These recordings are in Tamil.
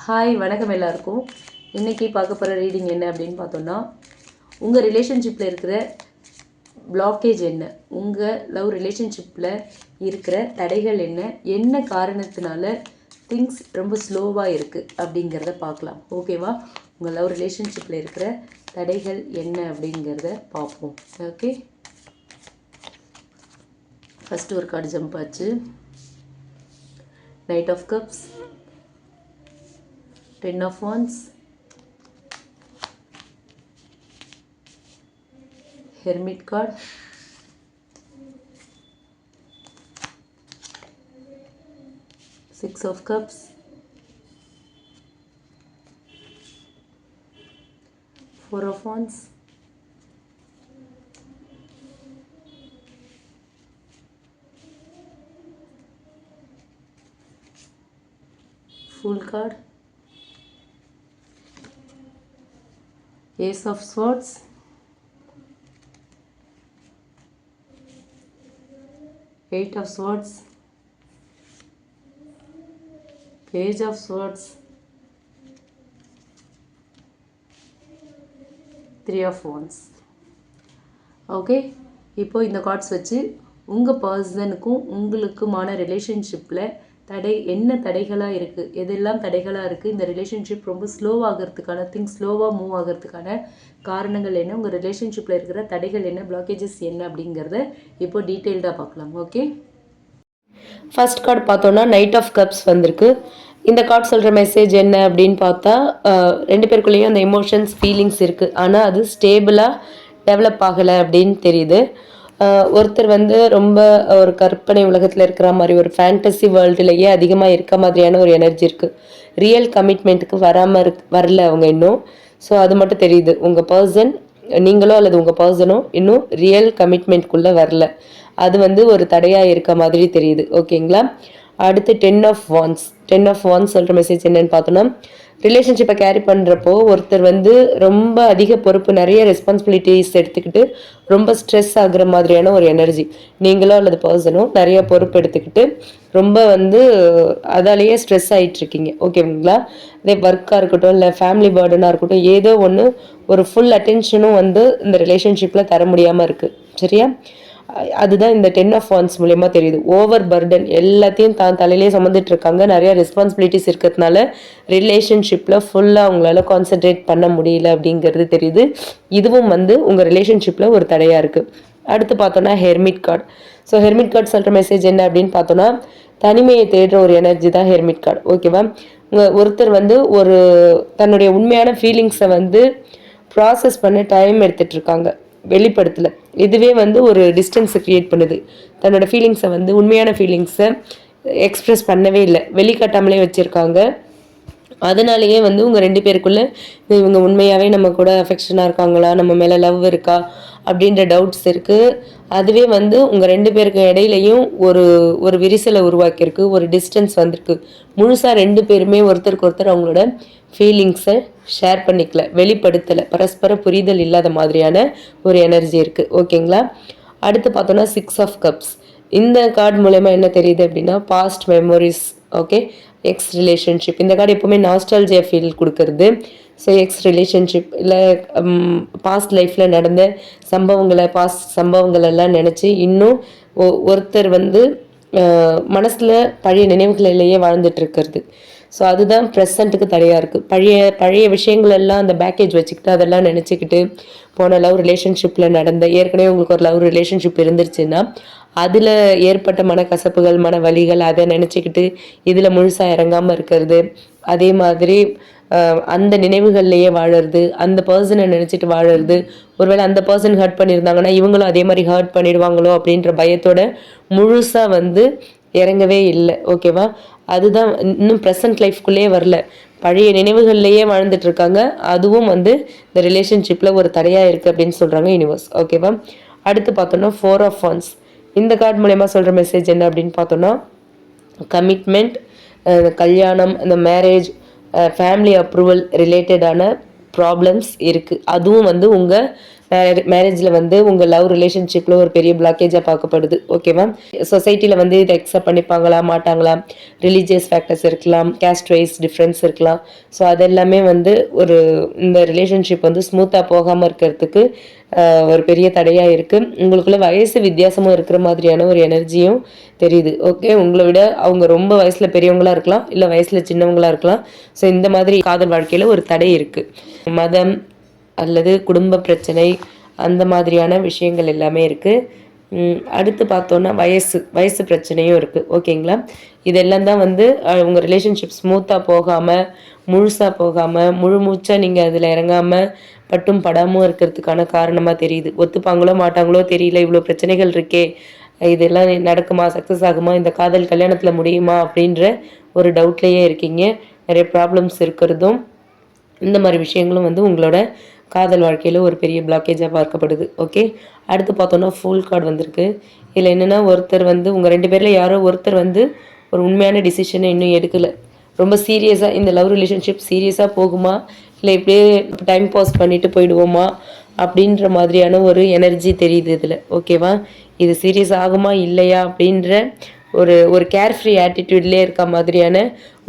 ஹாய் வணக்கம் எல்லாருக்கும். இன்றைக்கி பார்க்க போகிற ரீடிங் என்ன அப்படின்னு பார்த்தோன்னா, உங்கள் ரிலேஷன்ஷிப்பில் இருக்கிற பிளாக்கேஜ் என்ன, உங்கள் லவ் ரிலேஷன்ஷிப்பில் இருக்கிற தடைகள் என்ன, என்ன காரணத்தினால திங்ஸ் ரொம்ப ஸ்லோவாக இருக்குது அப்படிங்கிறத பார்க்கலாம். ஓகேவா? உங்கள் லவ் ரிலேஷன்ஷிப்பில் இருக்கிற தடைகள் என்ன அப்படிங்கிறத பார்ப்போம். ஓகே, ஃபஸ்ட்டு ஒரு கார்டு ஜம்ப் ஆச்சு. Knight of cups, Ten of Wands, Hermit card, Six of Cups, Four of Wands, Fool card, Ace of Swords, Eight of Swords, Page of Swords, Three of Wands. Okay, இப்போ இந்த கார்ட்ஸ் வச்சு உங்கள் பர்சனுக்கும் உங்களுக்குமான ரிலேஷன்ஷிப்பில் என்ன தடைகளாக இருக்குது, எதெல்லாம் தடைகளாக இருக்குது, இந்த ரிலேஷன்ஷிப் ரொம்ப ஸ்லோவாகிறதுக்கான திங்ஸ் ஸ்லோவாக மூவ் ஆகிறதுக்கான காரணங்கள் என்ன, உங்கள் ரிலேஷன்ஷிப்பில் இருக்கிற தடைகள் என்ன, பிளாக்கேஜஸ் என்ன அப்படிங்கிறத இப்போ டீட்டெயில்டாக பார்க்கலாம். ஓகே, ஃபர்ஸ்ட் கார்டு பார்த்தோன்னா நைட் ஆஃப் கப்ஸ் வந்திருக்கு. இந்த கார்டு சொல்கிற மெசேஜ் என்ன அப்படின்னு பார்த்தா, ரெண்டு பேருக்குள்ளேயும் அந்த எமோஷன்ஸ் ஃபீலிங்ஸ் இருக்குது, ஆனால் அது ஸ்டேபிளாக டெவலப் ஆகலை அப்படின்னு தெரியுது. ஒருத்தர் ரொம்ப ஒரு கற்பனை உலகத்தில் இருக்கிற மாதிரி ஒரு ஃபேண்டசி வேர்ல்டுலேயே அதிகமாக இருக்க மாதிரியான ஒரு எனர்ஜி இருக்குது. ரியல் கமிட்மெண்ட்டுக்கு வரல அவங்க இன்னும். ஸோ அது மட்டும் தெரியுது. உங்கள் பர்சன், நீங்களோ அல்லது உங்கள் பர்சனோ இன்னும் ரியல் கமிட்மெண்ட்குள்ளே வரல. அது ஒரு தடையாக இருக்க மாதிரி தெரியுது. ஓகேங்களா? அடுத்து டென் ஆஃப் வான்ஸ் சொல்கிற மெசேஜ் என்னன்னு பார்த்தோன்னா, ரிலேஷன்ஷிப்பை கேரி பண்ணுறப்போ ஒருத்தர் ரொம்ப அதிக பொறுப்பு, நிறைய ரெஸ்பான்சிபிலிட்டிஸ் எடுத்துக்கிட்டு ரொம்ப ஸ்ட்ரெஸ் ஆகுற மாதிரியான ஒரு எனர்ஜி. நீங்களோ அல்லது பர்சனோ நிறைய பொறுப்பு எடுத்துக்கிட்டு ரொம்ப அதாலேயே ஸ்ட்ரெஸ் ஆகிட்டுருக்கீங்க. ஓகேங்களா? அதே ஒர்க்காக இருக்கட்டும், இல்லை ஃபேமிலி பேர்டனாக இருக்கட்டும், ஏதோ ஒன்று ஒரு ஃபுல் அட்டென்ஷனும் இந்த ரிலேஷன்ஷிப்பில் தர முடியாமல் இருக்குது. சரியா? அதுதான் இந்த டென் ஆஃப் வான்ஸ் மூலயமா தெரியுது. ஓவர் பர்டன் எல்லாத்தையும் தான் தலையிலே சுமந்துட்டு இருக்காங்க. நிறைய ரெஸ்பான்சிபிலிட்டிஸ் இருக்கிறதுனால ரிலேஷன்ஷிப்பில் ஃபுல்லாக அவங்களால கான்சென்ட்ரேட் பண்ண முடியல அப்படிங்கிறது தெரியுது. இதுவும் உங்கள் ரிலேஷன்ஷிப்பில் ஒரு தடையாக இருக்குது. அடுத்து பார்த்தோன்னா hermit card. So hermit card சொல்கிற மெசேஜ் என்ன அப்படின்னு பார்த்தோன்னா, தனிமையை தேடுற ஒரு எனர்ஜி தான் ஹெர்மிட் கார்டு. ஓகேவா? ஒருத்தர் ஒரு தன்னுடைய உண்மையான ஃபீலிங்ஸை ப்ராசஸ் பண்ண டைம் எடுத்துகிட்டு இருக்காங்க, வெளிப்படுத்தலை. இதுவே ஒரு டிஸ்டன்ஸை க்ரியேட் பண்ணுது. தன்னோட ஃபீலிங்ஸை உண்மையான ஃபீலிங்ஸை எக்ஸ்ப்ரெஸ் பண்ணவே இல்லை, வெளிக்காட்டாமலே வச்சுருக்காங்க. அதனாலேயே உங்கள் ரெண்டு பேருக்குள்ளே இவங்க உண்மையாகவே நம்ம கூட அஃபெக்ஷனாக இருக்காங்களா, நம்ம மேலே லவ் இருக்கா அப்படின்ற டவுட்ஸ் இருக்குது. அதுவே உங்கள் ரெண்டு பேருக்கு இடையிலையும் ஒரு விரிசலை உருவாக்கியிருக்கு, ஒரு டிஸ்டன்ஸ் வந்திருக்கு. முழுசாக ரெண்டு பேருமே ஒருத்தருக்கு ஒருத்தர் அவங்களோட ஃபீலிங்ஸை ஷேர் பண்ணிக்கல, வெளிப்படுத்தலை, பரஸ்பர புரிதல் இல்லாத மாதிரியான ஒரு எனர்ஜி இருக்குது. ஓகேங்களா? அடுத்து பார்த்தோன்னா சிக்ஸ் ஆஃப் கப்ஸ். இந்த கார்டு மூலயமா என்ன தெரியுது அப்படின்னா, past memories. Okay, ex relationship. இந்த கார்டு எப்போவுமே நாஸ்டால்ஜியா ஃபீல் கொடுக்கறது. ஸோ எக்ஸ் ரிலேஷன்ஷிப் இல்லை பாஸ்ட் லைஃப்பில் நடந்த பாஸ்ட் சம்பவங்கள் எல்லாம் நினச்சி இன்னும் ஒருத்தர் மனசில் பழைய நினைவுகளிலேயே வாழ்ந்துட்டு இருக்கிறது. ஸோ அதுதான் ப்ரெசண்ட்டுக்கு தடையாக இருக்குது. பழைய விஷயங்கள் எல்லாம் அந்த பேக்கேஜ் வச்சுக்கிட்டு அதெல்லாம் நினச்சிக்கிட்டு போன லவ் ரிலேஷன்ஷிப்பில் நடந்த, ஏற்கனவே உங்களுக்கு ஒரு லவ் ரிலேஷன்ஷிப் இருந்துருச்சுன்னா அதில் ஏற்பட்ட மனக்கசப்புகள், மன வலிகள், அதை நினச்சிக்கிட்டு இதில் முழுசாக இறங்காமல் இருக்கிறது. அதே மாதிரி அந்த நினைவுகள்லையே வாழறது, அந்த பர்சனை நினச்சிட்டு வாழறது. ஒருவேளை அந்த பர்சன் ஹர்ட் பண்ணியிருந்தாங்கன்னா இவங்களும் அதே மாதிரி ஹர்ட் பண்ணிடுவாங்களோ அப்படின்ற பயத்தோட முழுசாக இறங்கவே இல்லை. ஓகேவா? அதுதான் இன்னும் ப்ரெசன்ட் லைஃப்குள்ளேயே வரல, பழைய நினைவுகள்லையே வாழ்ந்துட்டு இருக்காங்க. அதுவும் இந்த ரிலேஷன்ஷிப்பில் ஒரு தடையாக இருக்குது அப்படின்னு சொல்கிறாங்க யூனிவர்ஸ். ஓகேவா? அடுத்து பார்த்தோன்னா ஃபோர் ஆஃப் வான்ஸ். இந்த கார்டு மூலயமா சொல்கிற மெசேஜ் என்ன அப்படின்னு பார்த்தோன்னா, கமிட்மெண்ட், கல்யாணம், இந்த மேரேஜ், ஃபேமிலி அப்ரூவல் ரிலேட்டடான ப்ராப்ளம்ஸ் இருக்குது. அதுவும் உங்கள் மேரேஜில் வந்து உங்கள் லவ் ரிலேஷன்ஷிப்பில் ஒரு பெரிய பிளாக்கேஜாக பார்க்கப்படுது. ஓகேவா? சொசைட்டியில் வந்து இதை அக்செப்ட் பண்ணிப்பாங்களா மாட்டாங்களா, ரிலீஜியஸ் ஃபேக்டர்ஸ் இருக்கலாம், கேஸ்ட் வைஸ் டிஃப்ரென்ஸ் இருக்கலாம். ஸோ அதெல்லாமே வந்து இந்த ரிலேஷன்ஷிப் வந்து ஸ்மூத்தாக போகாமல் இருக்கிறதுக்கு ஒரு பெரிய தடையாக இருக்குது. உங்களுக்குள்ள வயசு வித்தியாசமும் இருக்கிற மாதிரியான ஒரு எனர்ஜியும் தெரியுது. ஓகே, உங்களை விட அவங்க ரொம்ப வயசில் பெரியவங்களாக இருக்கலாம், இல்லை வயசில் சின்னவங்களாக இருக்கலாம். ஸோ இந்த மாதிரி காதல் வாழ்க்கையில் ஒரு தடை இருக்குது. மதம் அல்லது குடும்ப பிரச்சனை அந்த மாதிரியான விஷயங்கள் எல்லாமே இருக்குது. அடுத்து பார்த்தோன்னா வயசு பிரச்சனையும் இருக்குது. ஓகேங்களா? இதெல்லாம் தான் வந்து உங்கள் ரிலேஷன்ஷிப் ஸ்மூத்தாக போகாமல், முழுசாக போகாமல், முழு மூச்சாக நீங்கள் அதில் இறங்காமல் பட்டும் படாமல் இருக்கிறதுக்கான காரணமாக தெரியுது. ஒத்துப்பாங்களோ மாட்டாங்களோ தெரியல, இவ்வளோ பிரச்சனைகள் இருக்கே, இதெல்லாம் நடக்குமா, சக்ஸஸ் ஆகுமா, இந்த காதல் கல்யாணத்தில் முடியுமா அப்படின்ற ஒரு டவுட்லேயே இருக்கீங்க. நிறைய ப்ராப்ளம்ஸ் இருக்கிறதும் இந்த மாதிரி விஷயங்களும் வந்து உங்களோட காதல் வாழ்க்கையில் ஒரு பெரிய பிளாக்கேஜாக பார்க்கப்படுது. ஓகே, அடுத்து பார்த்தோன்னா ஃபுல் கார்டு வந்திருக்கு. இதில் என்னென்னா ஒருத்தர் வந்து உங்கள் 2 பேரில் யாரோ ஒருத்தர் வந்து ஒரு உண்மையான டிசிஷனை இன்னும் எடுக்கலை. ரொம்ப சீரியஸாக இந்த லவ் ரிலேஷன்ஷிப் சீரியஸாக போகுமா, இல்லை இப்படியே டைம் பாஸ் பண்ணிட்டு போயிடுவோமா அப்படின்ற மாதிரியான ஒரு எனர்ஜி தெரியுது இதில். ஓகேவா? இது சீரியஸ் ஆகுமா இல்லையா அப்படின்ற ஒரு கேர்ஃப்ரீ ஆட்டிடியூட்லேயே இருக்க மாதிரியான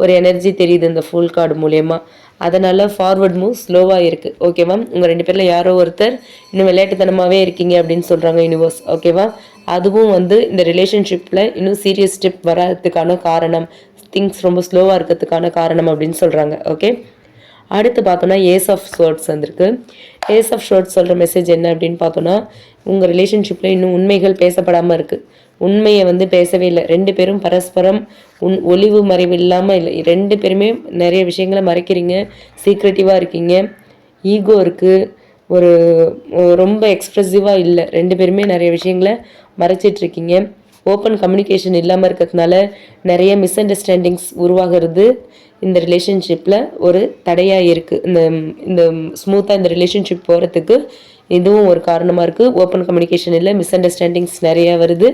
ஒரு எனர்ஜி தெரியுது இந்த ஃபுல் கார்டு மூலயமா. அதனால் ஃபார்வர்ட் மூவ் ஸ்லோவாக இருக்குது. ஓகேவா? உங்கள் 2 பேரில் யாரோ ஒருத்தர் இன்னும் விளையாட்டுத்தனமாகவே இருக்கீங்க அப்படின்னு சொல்கிறாங்க யூனிவர்ஸ். ஓகேவா? அதுவும் வந்து இந்த ரிலேஷன்ஷிப்பில் இன்னும் சீரியஸ் ஸ்டெப் வர்றதுக்கான காரணம், திங்ஸ் ரொம்ப ஸ்லோவாக இருக்கிறதுக்கான காரணம் அப்படின்னு சொல்கிறாங்க. ஓகே, அடுத்து பார்த்தோன்னா ஏஸ் ஆஃப் ஷோர்ட்ஸ் வந்திருக்கு. ஏஸ் ஆஃப் ஷோர்ட்ஸ் சொல்கிற மெசேஜ் என்ன அப்படின்னு பார்த்தோன்னா, உங்கள் ரிலேஷன்ஷிப்பில் இன்னும் உண்மைகள் பேசப்படாமல் இருக்குது. உண்மையை வந்து பேசவே இல்லை. 2 பேரும் பரஸ்பரம் ஒளிவு மறைவு இல்லாமல் இல்லை. 2 பேருமே நிறைய விஷயங்களை மறைக்கிறீங்க, சீக்ரெட்டிவாக இருக்கீங்க, ஈகோ இருக்குது, ஒரு ரொம்ப எக்ஸ்ப்ரெசிவாக இல்லை. 2 பேருமே நிறைய விஷயங்களை மறைச்சிட்ருக்கீங்க. ஓப்பன் கம்யூனிகேஷன் இல்லாமல் இருக்கிறதுனால நிறைய மிஸ் அண்டர்ஸ்டாண்டிங்ஸ் உருவாகிறது இந்த ரிலேஷன்ஷிப்பில் ஒரு தடையாக இருக்குது. இந்த ஸ்மூத்தாக இந்த ரிலேஷன்ஷிப் போகிறதுக்கு இதுவும் ஒரு காரணமாக இருக்குது. ஓப்பன் கம்யூனிகேஷன் இல்லை, மிஸ் அண்டர்ஸ்டாண்டிங்ஸ் நிறையா வருது.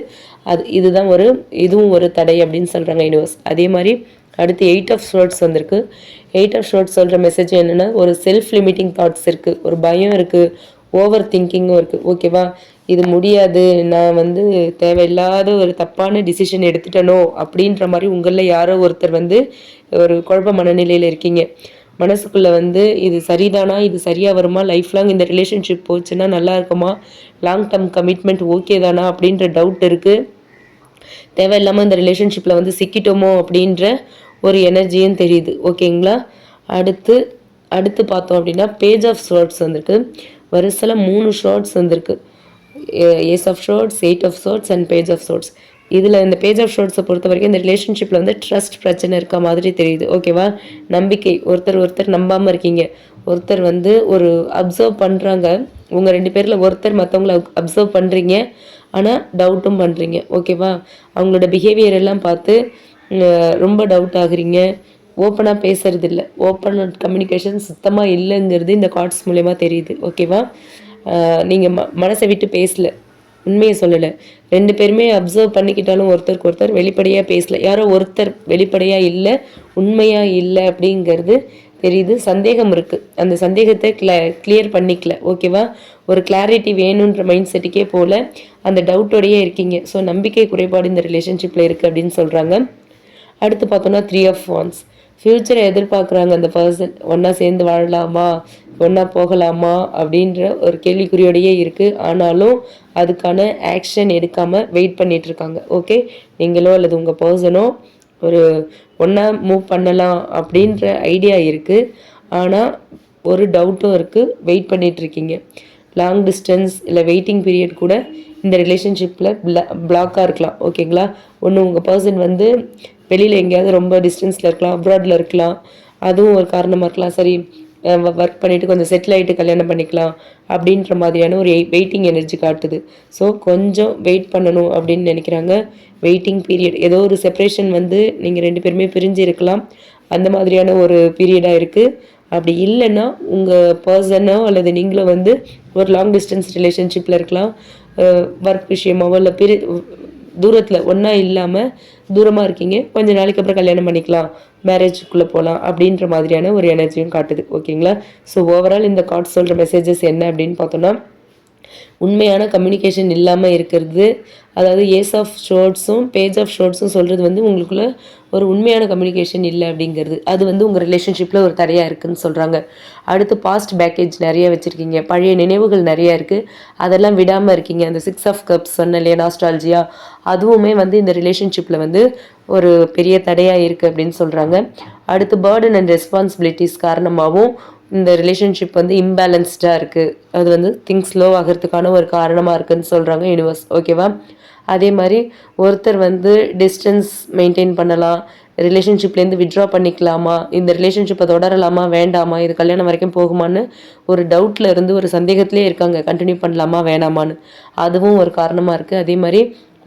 இதுவும் ஒரு தடை அப்படின்னு சொல்கிறாங்க யூனிவர்ஸ். அதே மாதிரி அடுத்து 8 ஆஃப் ஷோர்ட்ஸ் வந்திருக்கு. 8 ஆஃப் ஷோர்ட்ஸ் சொல்கிற மெசேஜ் என்னென்னா, ஒரு செல்ஃப் லிமிட்டிங் தாட்ஸ் இருக்குது, ஒரு பயம் இருக்குது, ஓவர் திங்கிங்கும் இருக்குது. ஓகேவா? இது முடியாது, நான் வந்து தேவையில்லாத ஒரு தப்பான டிசிஷன் எடுத்துட்டனோ அப்படின்ற மாதிரி உங்களில் யாரோ ஒருத்தர் வந்து ஒரு குழப்ப மனநிலையில் இருக்கீங்க. மனசுக்குள்ளே வந்து இது சரிதானா, இது சரியாக வருமா, லைஃப் லாங் இந்த ரிலேஷன்ஷிப் போச்சுன்னா நல்லா இருக்குமா, லாங் டேர்ம் கமிட்மெண்ட் ஓகே தானா அப்படின்ற டவுட் இருக்குது. தேவையில்லாமல் இந்த ரிலேஷன்ஷிப்பில் வந்து சிக்கிட்டோமோ அப்படின்ற ஒரு எனர்ஜியும் தெரியுது. ஓகேங்களா? அடுத்து பார்த்தோம் அப்படின்னா பேஜ் ஆஃப் ஷோர்ட்ஸ் வந்திருக்கு. வரிசையில் 3 ஷோர்ட்ஸ் வந்திருக்கு. Ace of swords, 8 of swords and page of swords. இதில் இந்த பேஜ் ஆஃப் ஷோர்ட்ஸை பொறுத்த வரைக்கும் இந்த ரிலேஷன்ஷிப்பில் வந்து ட்ரஸ்ட் பிரச்சனை இருக்க மாதிரி தெரியுது. ஓகேவா? நம்பிக்கை, ஒருத்தர் நம்பாமல் இருக்கீங்க. ஒருத்தர் வந்து ஒரு அப்சர்வ் பண்ணுறாங்க. உங்கள் 2 பேரில் ஒருத்தர் மற்றவங்கள அப்சர்வ் பண்ணுறீங்க, ஆனால் டவுட்டும் பண்ணுறீங்க. ஓகேவா? அவங்களோட பிஹேவியர் எல்லாம் பார்த்து ரொம்ப டவுட் ஆகுறீங்க. ஓப்பனாக பேசுறது இல்லை, ஓப்பன் கம்யூனிகேஷன் சுத்தமாக இல்லைங்கிறது இந்த கார்ட்ஸ் மூலயமா தெரியுது. ஓகேவா? நீங்கள் மனசை விட்டு பேசலை, உண்மையை சொல்லலை. 2 பேருமே அப்சர்வ் பண்ணிக்கிட்டாலும் ஒருத்தருக்கு ஒருத்தர் வெளிப்படையாக பேசலை. யாரோ ஒருத்தர் வெளிப்படையாக இல்லை, உண்மையாக இல்லை அப்படிங்கிறது தெரியுது. சந்தேகம் இருக்குது, அந்த சந்தேகத்தை கிளியர் பண்ணிக்கல. ஓகேவா? ஒரு கிளாரிட்டி வேணுன்ற மைண்ட் செட்டுக்கே போல் அந்த டவுட்டோடையே இருக்கீங்க. ஸோ நம்பிக்கை குறைபாடு இந்த ரிலேஷன்ஷிப்பில் இருக்குது அப்படின்னு சொல்கிறாங்க. அடுத்து பார்த்தோன்னா 3 ஆஃப் வான்ஸ். ஃப்யூச்சரை எதிர்பார்க்குறாங்க அந்த பர்சன். ஒன்றா சேர்ந்து வாழலாமா, ஒன்றா போகலாமா அப்படின்ற ஒரு கேள்விக்குறியோடையே இருக்குது. ஆனாலும் அதுக்கான ஆக்ஷன் எடுக்காமல் வெயிட் பண்ணிகிட்ருக்காங்க. ஓகே, நீங்களோ அல்லது உங்கள் பர்சனோ ஒரு ஒன்றா மூவ் பண்ணலாம் அப்படின்ற ஐடியா இருக்குது. ஆனால் ஒரு டவுட்டும் இருக்குது, வெயிட் பண்ணிகிட்ருக்கீங்க. லாங் டிஸ்டன்ஸ் இல்லை வெயிட்டிங் பீரியட் கூட இந்த ரிலேஷன்ஷிப்பில் பிளாக்காக இருக்கலாம். ஓகேங்களா? ஒன்று உங்கள் பர்சன் வந்து வெளியில் எங்கேயாவது ரொம்ப டிஸ்டன்ஸில் இருக்கலாம், அப்ராடில் இருக்கலாம், அதுவும் ஒரு காரணமாக இருக்கலாம். சரி, ஒர்க் பண்ணிவிட்டு கொஞ்சம் செட்டில் ஆகிட்டு கல்யாணம் பண்ணிக்கலாம் அப்படின்ற மாதிரியான ஒரு வெயிட்டிங் எனர்ஜி காட்டுது. ஸோ கொஞ்சம் வெயிட் பண்ணணும் அப்படின்னு நினைக்கிறாங்க. வெயிட்டிங் பீரியட், ஏதோ ஒரு செப்பரேஷன் வந்து நீங்கள் 2 பேருமே பிரிஞ்சு இருக்கலாம், அந்த மாதிரியான ஒரு பீரியடாக இருக்குது. அப்படி இல்லைன்னா உங்கள் பர்சனோ அல்லது நீங்களோ வந்து ஒரு லாங் டிஸ்டன்ஸ் ரிலேஷன்ஷிப்பில் இருக்கலாம். ஒர்க் விஷயமாவோ இல்லை தூரத்தில் ஒன்றா இல்லாமல் தூரமாக இருக்கீங்க, கொஞ்சம் நாளைக்கு அப்புறம் கல்யாணம் பண்ணிக்கலாம், மேரேஜுக்குள்ளே போகலாம் அப்படின்ற மாதிரியான ஒரு எனர்ஜியும் காட்டுது. ஓகேங்களா? ஸோ ஓவரால் இந்த கார்ட்ஸ் சொல்கிற மெசேஜஸ் என்ன அப்படின்னு பார்த்தோன்னா, உண்மையான கம்யூனிகேஷன் இல்லாமல் இருக்கிறது, அதாவது ஏஸ் ஆஃப் ஷோர்ட்ஸும் பேஜ் ஆஃப் ஷோர்ட்ஸும் சொல்கிறது வந்து உங்களுக்குள்ள ஒரு உண்மையான கம்யூனிகேஷன் இல்லை அப்படிங்கிறது. அது வந்து உங்கள் ரிலேஷன்ஷிப்பில் ஒரு தடையாக இருக்குதுன்னு சொல்கிறாங்க. அடுத்து பாஸ்ட் பேக்கேஜ் நிறைய வச்சுருக்கீங்க, பழைய நினைவுகள் நிறையா இருக்குது, அதெல்லாம் விடாமல் இருக்கீங்க. அந்த 6 ஆஃப் கப்ஸ் சொன்ன இல்லையா, நாஸ்டால்ஜியா, அதுவுமே வந்து இந்த ரிலேஷன்ஷிப்பில் வந்து ஒரு பெரிய தடையாக இருக்குது அப்படின்னு சொல்கிறாங்க. அடுத்து பர்டன் அண்ட் ரெஸ்பான்சிபிலிட்டிஸ் காரணமாகவும் இந்த ரிலேஷன்ஷிப் வந்து இம்பேலன்ஸ்டாக இருக்குது, அது வந்து திங்ஸ் ஸ்லோ ஆகிறதுக்கான ஒரு காரணமாக இருக்குதுன்னு சொல்கிறாங்க யூனிவர்ஸ். ஓகேவா? அதே மாதிரி ஒருத்தர் வந்து டிஸ்டன்ஸ் மெயின்டைன் பண்ணலாம், ரிலேஷன்ஷிப்லேருந்து வித்ட்ரா பண்ணிக்கலாமா, இந்த ரிலேஷன்ஷிப்பை தொடரலாமா வேண்டாமா, இது கல்யாணம் வரைக்கும் போகுமான்னு ஒரு டவுட்டில் இருந்து ஒரு சந்தேகத்திலே இருக்காங்க, கண்டினியூ பண்ணலாமா வேணாமான்னு. அதுவும் ஒரு காரணமாக இருக்குது. அதே மாதிரி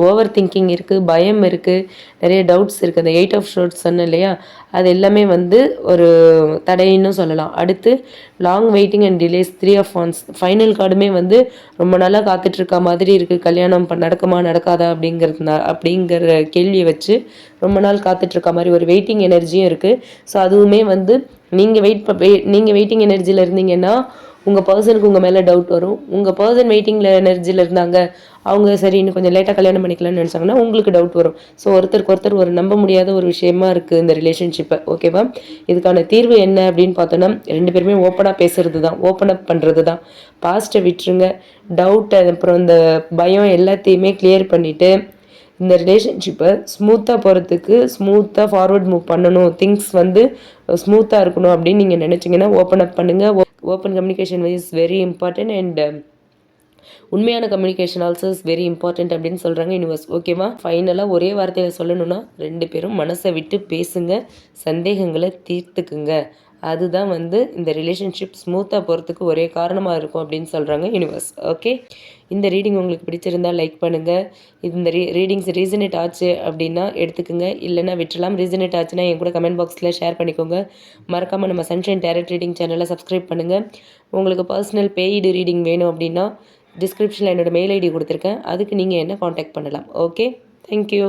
ஓவர் திங்கிங் இருக்குது, பயம் இருக்குது, நிறைய டவுட்ஸ் இருக்குது. அந்த 8 ஆஃப் ஷோர்ட்ஸ் சொன்னேன் இல்லையா, அது எல்லாமே வந்து ஒரு தடைன்னு சொல்லலாம். அடுத்து long waiting and delays 3 of vans, final கார்டுமே வந்து ரொம்ப நாளாக காத்துட்ருக்க மாதிரி இருக்குது, கல்யாணம் நடக்குமா நடக்காதா அப்படிங்கிற கேள்வியை வச்சு ரொம்ப நாள் காத்துட்ருக்க மாதிரி ஒரு வெயிட்டிங் எனர்ஜியும் இருக்குது. ஸோ அதுவுமே வந்து நீங்கள் வெயிட்டிங் எனர்ஜியில் இருந்தீங்கன்னா உங்கள் பர்சனுக்கு உங்கள் மேலே டவுட் வரும். உங்கள் பர்சன் வெயிட்டிங்கில் எனர்ஜியில் இருந்தாங்க, அவங்க சரி இன்னும் கொஞ்சம் லேட்டாக கல்யாணம் பண்ணிக்கலாம்னு நினச்சாங்கன்னா உங்களுக்கு டவுட் வரும். ஸோ ஒருத்தருக்கு ஒருத்தர் ஒரு நம்ப முடியாத ஒரு விஷயமா இருக்குது இந்த ரிலேஷன்ஷிப்பை. ஓகேவா? இதுக்கான தீர்வு என்ன அப்படின்னு பார்த்தோன்னா, 2 பேருமே ஓப்பனாக பேசுறது தான், ஓப்பன் அப் பண்ணுறது தான். பாஸ்ட்டை விட்டுருங்க, டவுட் அப்புறம் இந்த பயம் எல்லாத்தையுமே கிளியர் பண்ணிவிட்டு இந்த ரிலேஷன்ஷிப்பை ஸ்மூத்தாக போகிறதுக்கு, ஸ்மூத்தாக ஃபார்வர்ட் மூவ் பண்ணணும், திங்ஸ் வந்து ஸ்மூத்தாக இருக்கணும் அப்படின்னு நீங்கள் நினச்சிங்கன்னா ஓப்பன் அப் பண்ணுங்கள். Open communication is very important and உண்மையான communication also is very important அப்படின்னு சொல்கிறாங்க யூனிவர்ஸ். ஓகேவா? ஃபைனலாக ஒரே வார்த்தையில் சொல்லணும்னா 2 பேரும் மனசை விட்டு பேசுங்க, சந்தேகங்களை தீர்த்துக்குங்க. அதுதான் வந்து இந்த ரிலேஷன்ஷிப் ஸ்மூத்தாக போகிறதுக்கு ஒரே காரணமாக இருக்கும் அப்படின்னு சொல்கிறாங்க யூனிவர்ஸ். ஓகே, இந்த ரீடிங் உங்களுக்கு பிடிச்சிருந்தால் லைக் பண்ணுங்கள். இந்த ரீடிங்ஸ் ரீசனேட் ஆச்சு அப்படின்னா எடுத்துக்கோங்க, இல்லைன்னா விட்டுலாம். ரீசனேட் ஆச்சுன்னா என் கூட கமெண்ட் பாக்ஸில் ஷேர் பண்ணிக்கோங்க. மறக்காமல் நம்ம சன்ஷைன் டேரட் ரீடிங் சேனலை சப்ஸ்கிரைப் பண்ணுங்கள். உங்களுக்கு பர்சனல் பெய்டு ரீடிங் வேணும் அப்படின்னா டிஸ்கிரிப்ஷனில் என்னோடய மெயில் ஐடி கொடுத்துருக்கேன், அதுக்கு நீங்கள் என்ன காண்டாக்ட் பண்ணலாம். Okay, thank you.